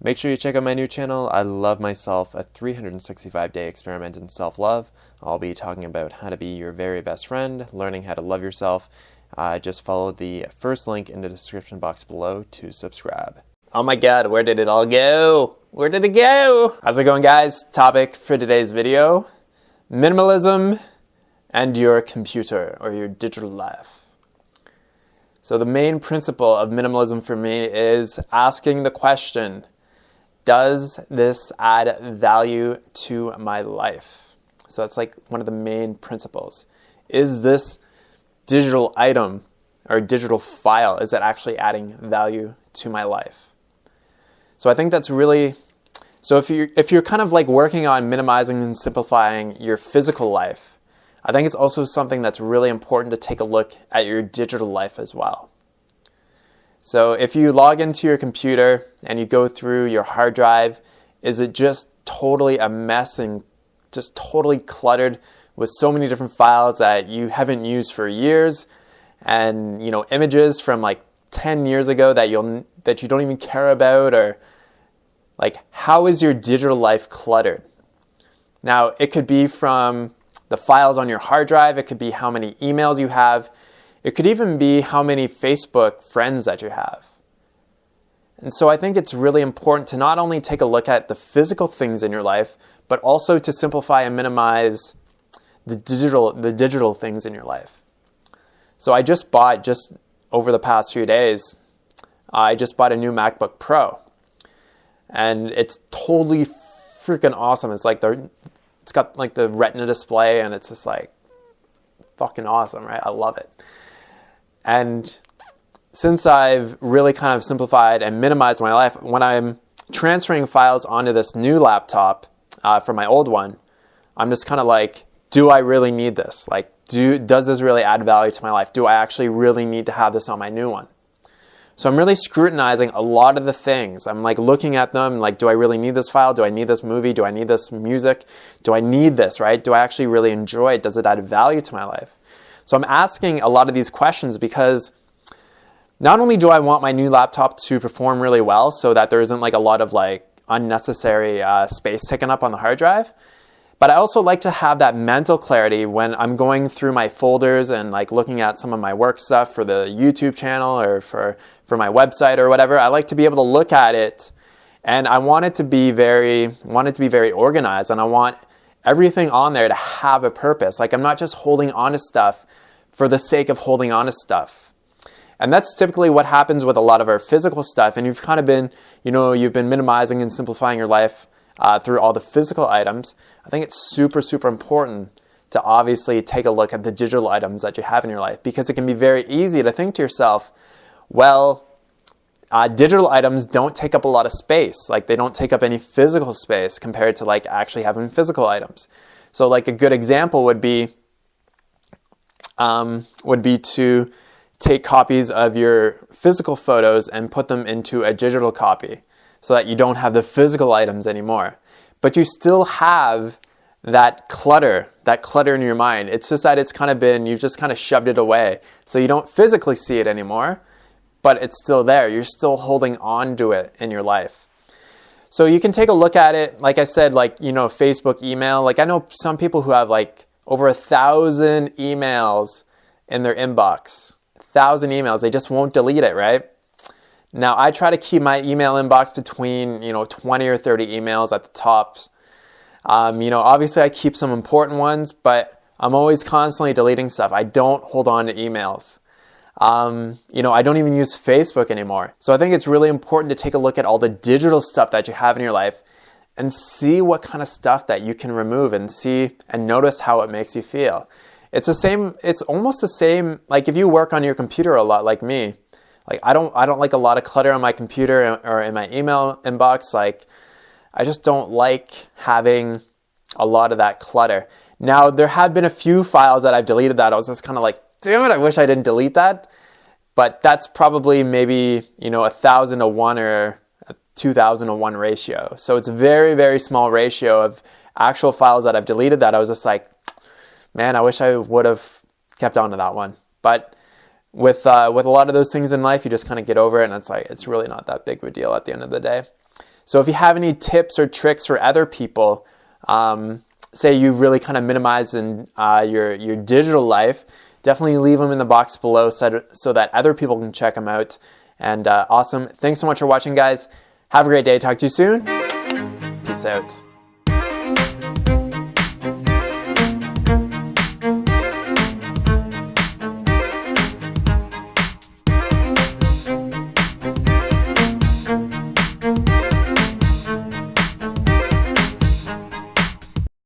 Make sure you check out my new channel, I Love Myself, a 365-day experiment in self-love. I'll be talking about how to be your very best friend, learning how to love yourself. Just follow the first link in the description box below to subscribe. Oh my god, where did it all go? Where did it go? How's it going, guys? Topic for today's video: minimalism and your computer or your digital life. So the main principle of minimalism for me is asking the question, does this add value to my life? So that's like one of the main principles. Is this digital item or digital file, is it actually adding value to my life? So I think that's really, so if you're kind of like working on minimizing and simplifying your physical life, I think it's also something that's really important to take a look at your digital life as well. So if you log into your computer and you go through your hard drive, is it just totally a mess and just totally cluttered with so many different files that you haven't used for years, and images from like 10 years ago that you don't even care about? Or like, how is your digital life cluttered? Now, it could be from the files on your hard drive, it could be how many emails you have, it could even be how many Facebook friends that you have. And so I think it's really important to not only take a look at the physical things in your life, but also to simplify and minimize the digital things in your life. So I just over the past few days, I just bought a new MacBook Pro. And it's totally freaking awesome. It's got like the Retina display, and it's just like fucking awesome, right? I love it. And since I've really kind of simplified and minimized my life, when I'm transferring files onto this new laptop from my old one, I'm just kind of like, do I really need this? Like, does this really add value to my life? Do I actually really need to have this on my new one? So I'm really scrutinizing a lot of the things. I'm like looking at them, like, do I really need this file? Do I need this movie? Do I need this music? Do I need this, right? Do I actually really enjoy it? Does it add value to my life? So I'm asking a lot of these questions because not only do I want my new laptop to perform really well so that there isn't like a lot of like unnecessary space taken up on the hard drive, but I also like to have that mental clarity when I'm going through my folders and like looking at some of my work stuff for the YouTube channel or for my website or whatever. I like to be able to look at it, and I want it to be very organized, and I want everything on there to have a purpose. Like, I'm not just holding on to stuff for the sake of holding on to stuff. And that's typically what happens with a lot of our physical stuff. And you've kind of been, you've been minimizing and simplifying your life through all the physical items. I think it's super, super important to obviously take a look at the digital items that you have in your life, because it can be very easy to think to yourself, well, digital items don't take up a lot of space. Like, they don't take up any physical space compared to like actually having physical items. So like a good example would be to take copies of your physical photos and put them into a digital copy so that you don't have the physical items anymore. But you still have that clutter in your mind. It's just that you've just kind of shoved it away. So you don't physically see it anymore, but it's still there. You're still holding on to it in your life. So you can take a look at it, like I said, like, Facebook email. Like, I know some people who have like over 1,000 emails in their inbox. 1,000 emails, they just won't delete it, right? Now, I try to keep my email inbox between, 20 or 30 emails at the tops. Obviously I keep some important ones, but I'm always constantly deleting stuff. I don't hold on to emails. I don't even use Facebook anymore. So I think it's really important to take a look at all the digital stuff that you have in your life and see what kind of stuff that you can remove and see and notice how it makes you feel. It's almost the same, like if you work on your computer a lot like me, like I don't like a lot of clutter on my computer or in my email inbox. Like, I just don't like having a lot of that clutter. Now, there have been a few files that I've deleted that I was just kind of like, damn it, I wish I didn't delete that. But that's probably maybe, 1,000 to 1 or a 2,000 to 1 ratio. So it's a very, very small ratio of actual files that I've deleted that I was just like, man, I wish I would have kept on to that one. But with a lot of those things in life, you just kind of get over it, and it's really not that big of a deal at the end of the day. So if you have any tips or tricks for other people, say you really kind of minimize in your digital life, definitely leave them in the box below so that other people can check them out. And awesome. Thanks so much for watching, guys. Have a great day. Talk to you soon. Peace out.